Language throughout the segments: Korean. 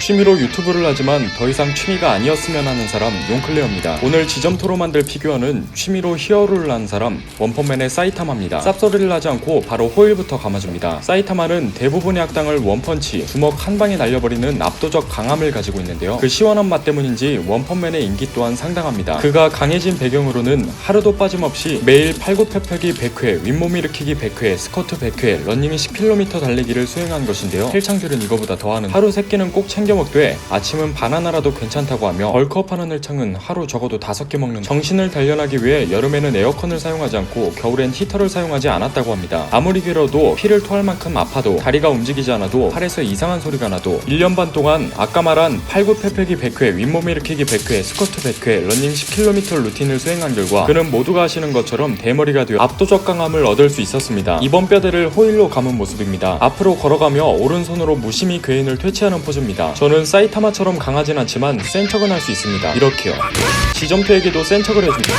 취미로 유튜브를 하지만 더 이상 취미가 아니었으면 하는 사람 용클레어입니다. 오늘 지점토로 만들 피규어는 취미로 히어로를 한 사람 원펀맨의 사이타마입니다. 쌉소리를 하지 않고 바로 호일부터 감아줍니다. 사이타마는 대부분의 악당을 원펀치, 주먹 한 방에 날려버리는 압도적 강함을 가지고 있는데요. 그 시원한 맛 때문인지 원펀맨의 인기 또한 상당합니다. 그가 강해진 배경으로는 하루도 빠짐없이 매일 팔굽혀펴기 100회, 윗몸 일으키기 100회, 스쿼트 100회, 러닝 10km 달리기를 수행한 것인데요. 헬창들은 이거보다 더하는 하루 3끼는 꼭 챙겨 먹되 아침은 바나나라도 괜찮다고 하며 벌크업하는 헬창은 하루 적어도 5개 먹는 정신을 단련하기 위해 여름에는 에어컨을 사용하지 않고 겨울엔 히터를 사용하지 않았다고 합니다. 아무리 길어도 피를 토할 만큼 아파도 다리가 움직이지 않아도 팔에서 이상한 소리가 나도 1년 반 동안 아까 말한 팔굽혀펴기 100회, 윗몸 일으키기 100회, 스쿼트 100회, 러닝 10km 루틴을 수행한 결과 그는 모두가 아시는 것처럼 대머리가 되어 압도적 강함을 얻을 수 있었습니다. 이번 뼈대를 호일로 감은 모습입니다. 앞으로 걸어가며 오른손으로 무심히 괴인을 퇴치하는 포즈입니다. 저는 사이타마처럼 강하진 않지만 센 척은 할 수 있습니다. 이렇게요. 지점토에게도 센 척을 해주죠.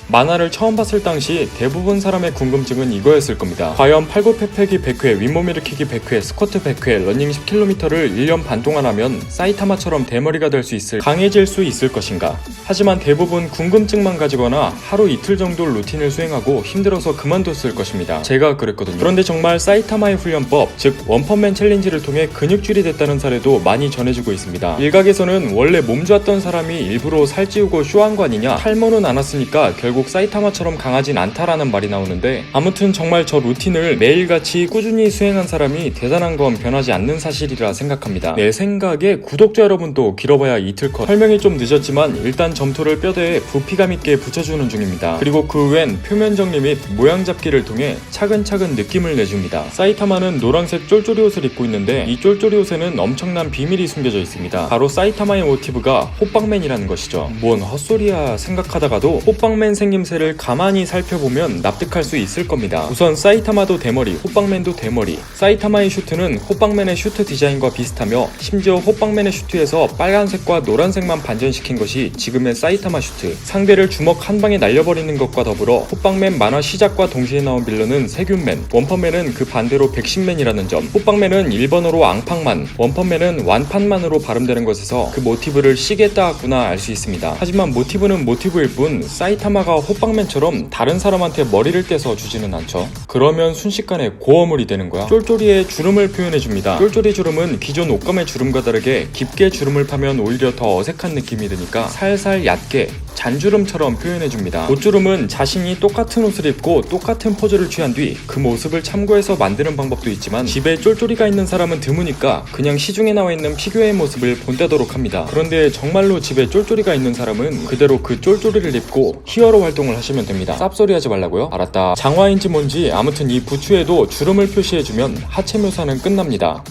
만화를 처음 봤을 당시 대부분 사람의 궁금증은 이거였을 겁니다. 과연 팔굽혀펴기 100회, 윗몸 일으키기 100회, 스쿼트 100회, 러닝 10km를 1년 반 동안 하면 사이타마처럼 대머리가 될 수 있을, 강해질 수 있을 것인가? 하지만 대부분 궁금증만 가지거나 하루 이틀 정도 루틴을 수행하고 힘들어서 그만뒀을 것입니다. 제가 그랬거든요. 그런데 정말 사이타마의 훈련법, 즉 원펀맨 챌린지를 통해 근육질이 됐다는 사례도 많이 전해지고 있습니다. 일각에서는 원래 몸 좋았던 사람이 일부러 살찌우고 쇼한 거 아니냐, 탈모는 안 왔으니까 결국 사이타마처럼 강하진 않다라는 말이 나오는데, 아무튼 정말 저 루틴을 매일같이 꾸준히 수행한 사람이 대단한 건 변하지 않는 사실이라 생각합니다. 내 생각에 구독자 여러분도 길어봐야 이틀 컷, 설명이 좀 늦었지만 일단 점토를 뼈대에 부피감 있게 붙여주는 중입니다. 그리고 그 후엔 표면 정리 및 모양 잡기를 통해 차근차근 느낌을 내줍니다. 사이타마는 노란색 쫄쫄이 옷을 입고 있는데 이 쫄쫄이 옷에는 엄청난 비밀이 숨겨져 있습니다. 바로 사이타마의 모티브가 호빵맨이라는 것이죠. 뭔 헛소리야 생각하다가도 호빵맨 생김새를 가만히 살펴보면 납득할 수 있을 겁니다. 우선 사이타마도 대머리, 호빵맨도 대머리. 사이타마의 슈트는 호빵맨의 슈트 디자인과 비슷하며 심지어 호빵맨의 슈트에서 빨간색과 노란색만 반전시킨 것이 지금의 사이타마 슈트. 상대를 주먹 한 방에 날려버리는 것과 더불어 호빵맨 만화 시작과 동시에 나온 빌런은 세균맨, 원펀맨은 그 반대로 백신맨이라는 점. 호빵맨은 일본어로 앙팡만, 원펀맨은 완판만으로 발음되는 것에서 그 모티브를 시계 따왔구나 알 수 있습니다. 하지만 모티브는 모티브일 뿐 사이타마가 호빵맨처럼 다른 사람한테 머리를 떼서 주지는 않죠. 그러면 순식간에 고어물이 되는 거야. 쫄쫄이의 주름을 표현해줍니다. 쫄쫄이 주름은 기존 옷감의 주름과 다르게 깊게 주름을 파면 오히려 더 어색한 느낌이 드니까 살살 얕게 잔주름처럼 표현해줍니다. 옷주름은 자신이 똑같은 옷을 입고 똑같은 포즈를 취한 뒤 그 모습을 참고해서 만드는 방법도 있지만 집에 쫄쫄이가 있는 사람은 드무니까 그냥 시중에 나와 있는 피규어의 모습을 본따도록 합니다. 그런데 정말로 집에 쫄쫄이가 있는 사람은 그대로 그 쫄쫄이를 입고 히어로 활동을 하시면 됩니다. 쌉소리 하지 말라고요? 알았다. 장화인지 뭔지 아무튼 이 부츠에도 주름을 표시해주면 하체 묘사는 끝납니다.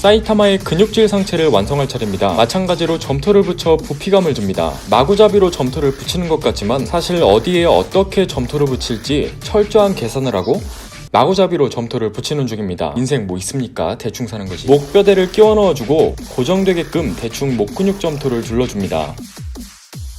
사이타마의 근육질 상체를 완성할 차례입니다. 마찬가지로 점토를 붙여 부피감을 줍니다. 마구잡이로 점토를 붙이는 것 같지만 사실 어디에 어떻게 점토를 붙일지 철저한 계산을 하고 마구잡이로 점토를 붙이는 중입니다. 인생 뭐 있습니까? 대충 사는 거지. 목뼈대를 끼워 넣어주고 고정되게끔 대충 목근육 점토를 둘러줍니다.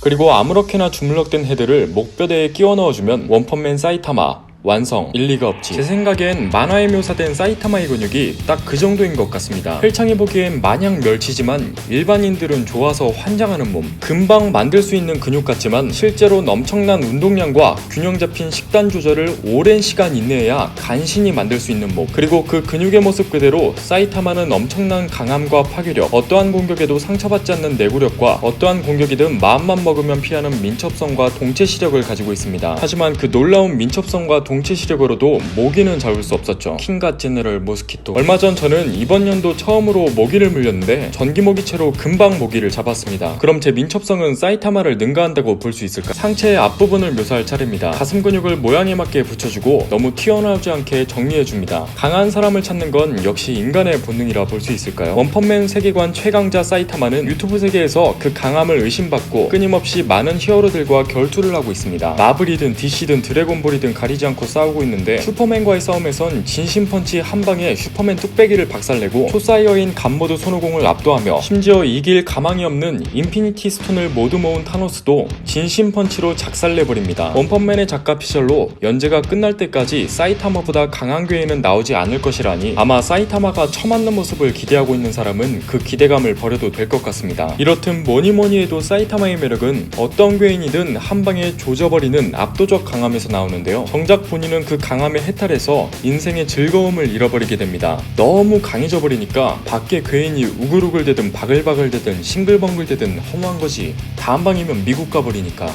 그리고 아무렇게나 주물럭된 헤드를 목뼈대에 끼워 넣어주면 원펀맨 사이타마 완성. 일리가 없지. 제 생각엔 만화에 묘사된 사이타마의 근육이 딱 그 정도인 것 같습니다. 헬창이 보기엔 마냥 멸치지만 일반인들은 좋아서 환장하는 몸. 금방 만들 수 있는 근육 같지만 실제로는 엄청난 운동량과 균형 잡힌 식단 조절을 오랜 시간 이내에야 간신히 만들 수 있는 몸. 그리고 그 근육의 모습 그대로 사이타마는 엄청난 강함과 파괴력, 어떠한 공격에도 상처받지 않는 내구력과 어떠한 공격이든 마음만 먹으면 피하는 민첩성과 동체 시력을 가지고 있습니다. 하지만 그 놀라운 민첩성과 동체 시력으로도 모기는 잡을 수 없었죠. 킹갓 제너럴 모스키토. 얼마 전 저는 이번 연도 처음으로 모기를 물렸는데 전기 모기채로 금방 모기를 잡았습니다. 그럼 제 민첩성은 사이타마를 능가한다고 볼 수 있을까? 상체의 앞부분을 묘사할 차례입니다. 가슴 근육을 모양에 맞게 붙여주고 너무 튀어나오지 않게 정리해줍니다. 강한 사람을 찾는 건 역시 인간의 본능이라 볼 수 있을까요? 원펀맨 세계관 최강자 사이타마는 유튜브 세계에서 그 강함을 의심받고 끊임없이 많은 히어로들과 결투를 하고 있습니다. 마블이든 DC든 드래곤볼이든 가리지 않고 않고 싸우고 있는데 슈퍼맨과의 싸움에선 진심펀치 한 방에 슈퍼맨 뚝배기를 박살내고 초사이어인 간모드 손오공을 압도하며 심지어 이길 가망이 없는 인피니티 스톤을 모두 모은 타노스도 진심펀치로 작살내버립니다. 원펀맨의 작가 피셜로 연재가 끝날 때까지 사이타마보다 강한 괴인은 나오지 않을 것이라니 아마 사이타마가 처맞는 모습을 기대하고 있는 사람은 그 기대감을 버려도 될 것 같습니다. 이렇듯 뭐니뭐니 해도 사이타마의 매력은 어떤 괴인이든 한 방에 조져버리는 압도적 강함에서 나오는데요. 정작 본인은 그 강함에 해탈해서 인생의 즐거움을 잃어버리게 됩니다. 너무 강해져 버리니까 밖에 괴인이 우글우글대든 바글바글대든 싱글벙글대든 허무한 거지. 다 한 방이면 미국 가버리니까.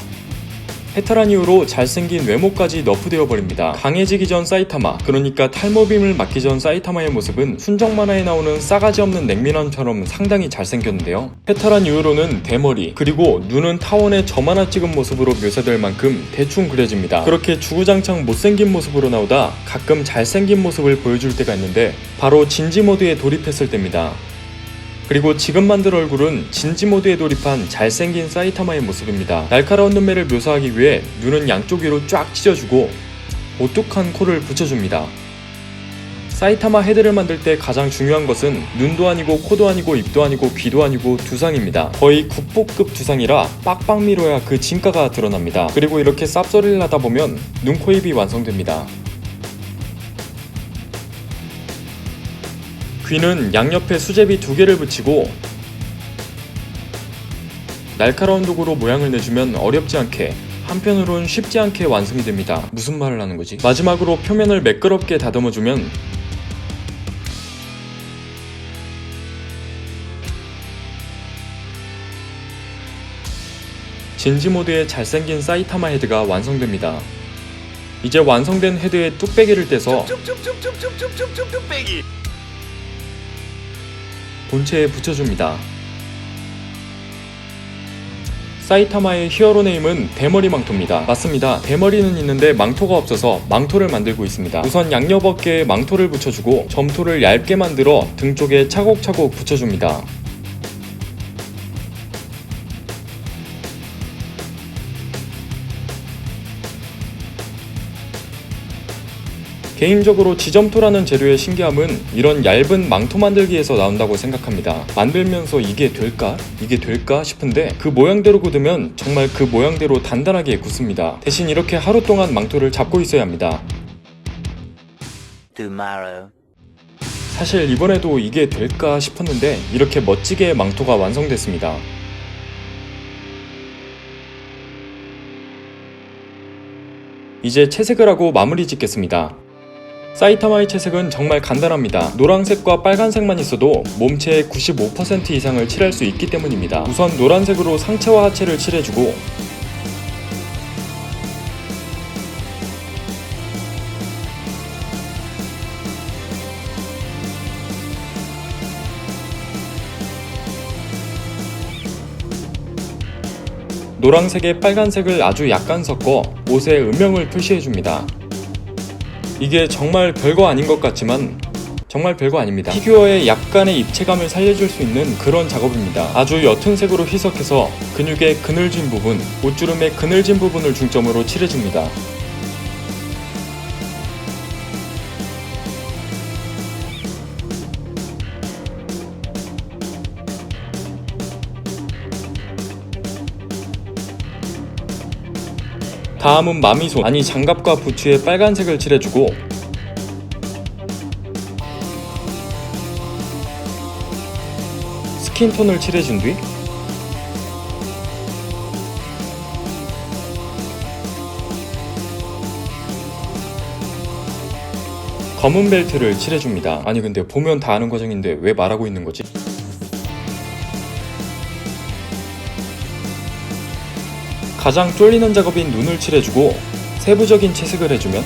해탈한 이후로 잘생긴 외모까지 너프되어 버립니다. 강해지기 전 사이타마, 그러니까 탈모빔을 맞기 전 사이타마의 모습은 순정 만화에 나오는 싸가지 없는 냉면왕처럼 상당히 잘생겼는데요. 해탈한 이후로는 대머리, 그리고 눈은 타원에 점 하나 찍은 모습으로 묘사될 만큼 대충 그려집니다. 그렇게 주구장창 못생긴 모습으로 나오다 가끔 잘생긴 모습을 보여줄 때가 있는데 바로 진지 모드에 돌입했을 때입니다. 그리고 지금 만들 얼굴은 진지 모드에 돌입한 잘생긴 사이타마의 모습입니다. 날카로운 눈매를 묘사하기 위해 눈은 양쪽 위로 쫙 찢어주고 오뚝한 코를 붙여줍니다. 사이타마 헤드를 만들 때 가장 중요한 것은 눈도 아니고 코도 아니고 입도 아니고 귀도 아니고 두상입니다. 거의 국보급 두상이라 빡빡 밀어야 그 진가가 드러납니다. 그리고 이렇게 쌉소리를 하다 보면 눈, 코, 입이 완성됩니다. 귀는 양옆에 수제비 2개를 붙이고 날카로운 도구로 모양을 내주면 어렵지 않게, 한편으론 쉽지 않게 완성이 됩니다. 무슨 말을 하는 거지? 마지막으로 표면을 매끄럽게 다듬어주면 진지 모드의 잘생긴 사이타마 헤드가 완성됩니다. 이제 완성된 헤드에 뚝배기를 떼서 본체에 붙여줍니다. 사이타마의 히어로 네임은 대머리 망토입니다. 맞습니다. 대머리는 있는데 망토가 없어서 망토를 만들고 있습니다. 우선 양옆 어깨에 망토를 붙여주고 점토를 얇게 만들어 등 쪽에 차곡차곡 붙여줍니다. 개인적으로 지점토라는 재료의 신기함은 이런 얇은 망토 만들기에서 나온다고 생각합니다. 만들면서 이게 될까? 이게 될까? 싶은데 그 모양대로 굳으면 정말 그 모양대로 단단하게 굳습니다. 대신 이렇게 하루 동안 망토를 잡고 있어야 합니다. 사실 이번에도 이게 될까 싶었는데 이렇게 멋지게 망토가 완성됐습니다. 이제 채색을 하고 마무리 짓겠습니다. 사이타마의 채색은 정말 간단합니다. 노란색과 빨간색만 있어도 몸체의 95% 이상을 칠할 수 있기 때문입니다. 우선 노란색으로 상체와 하체를 칠해주고 노란색에 빨간색을 아주 약간 섞어 옷에 음영을 표시해줍니다. 이게 정말 별거 아닌 것 같지만 정말 별거 아닙니다. 피규어의 약간의 입체감을 살려줄 수 있는 그런 작업입니다. 아주 옅은 색으로 희석해서 근육의 그늘진 부분, 옷주름의 그늘진 부분을 중점으로 칠해줍니다. 다음은 마미손, 아니 장갑과 부츠에 빨간색을 칠해주고 스킨톤을 칠해준 뒤 검은 벨트를 칠해줍니다. 아니 근데 보면 다 아는 과정인데 왜 말하고 있는 거지? 가장 쫄리는 작업인 눈을 칠해주고 세부적인 채색을 해주면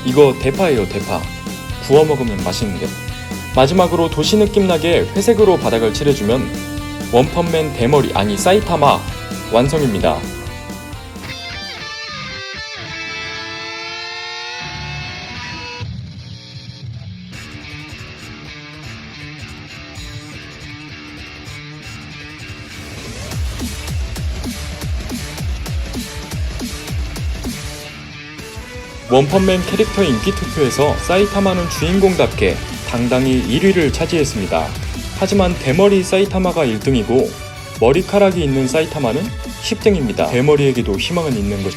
이거 대파예요, 대파. 구워 먹으면 맛있는데. 마지막으로 도시 느낌 나게 회색으로 바닥을 칠해주면 원펀맨 대머리, 아니 사이타마 완성입니다. 원펀맨 캐릭터 인기 투표에서 사이타마는 주인공답게 당당히 1위를 차지했습니다. 하지만 대머리 사이타마가 1등이고 머리카락이 있는 사이타마는 10등입니다. 대머리에게도 희망은 있는 것.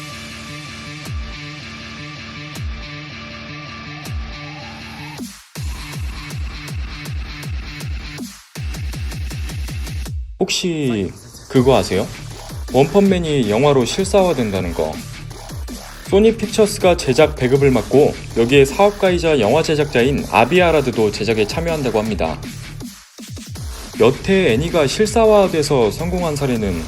혹시 그거 아세요? 원펀맨이 영화로 실사화된다는 거. 소니 픽처스가 제작 배급을 맡고 여기에 사업가이자 영화 제작자인 아비 아라드도 제작에 참여한다고 합니다. 몇 해 애니가 실사화돼서 성공한 사례는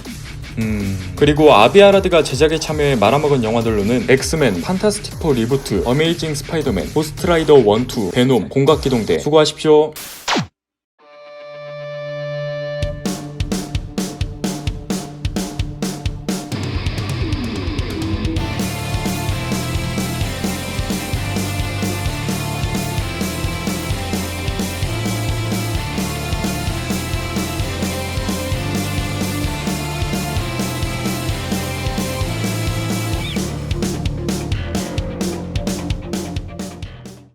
그리고 아비 아라드가 제작에 참여해 말아먹은 영화들로는 엑스맨, 판타스틱 4 리부트, 어메이징 스파이더맨, 고스트라이더 1, 2, 베놈, 공각기동대. 수고하십시오.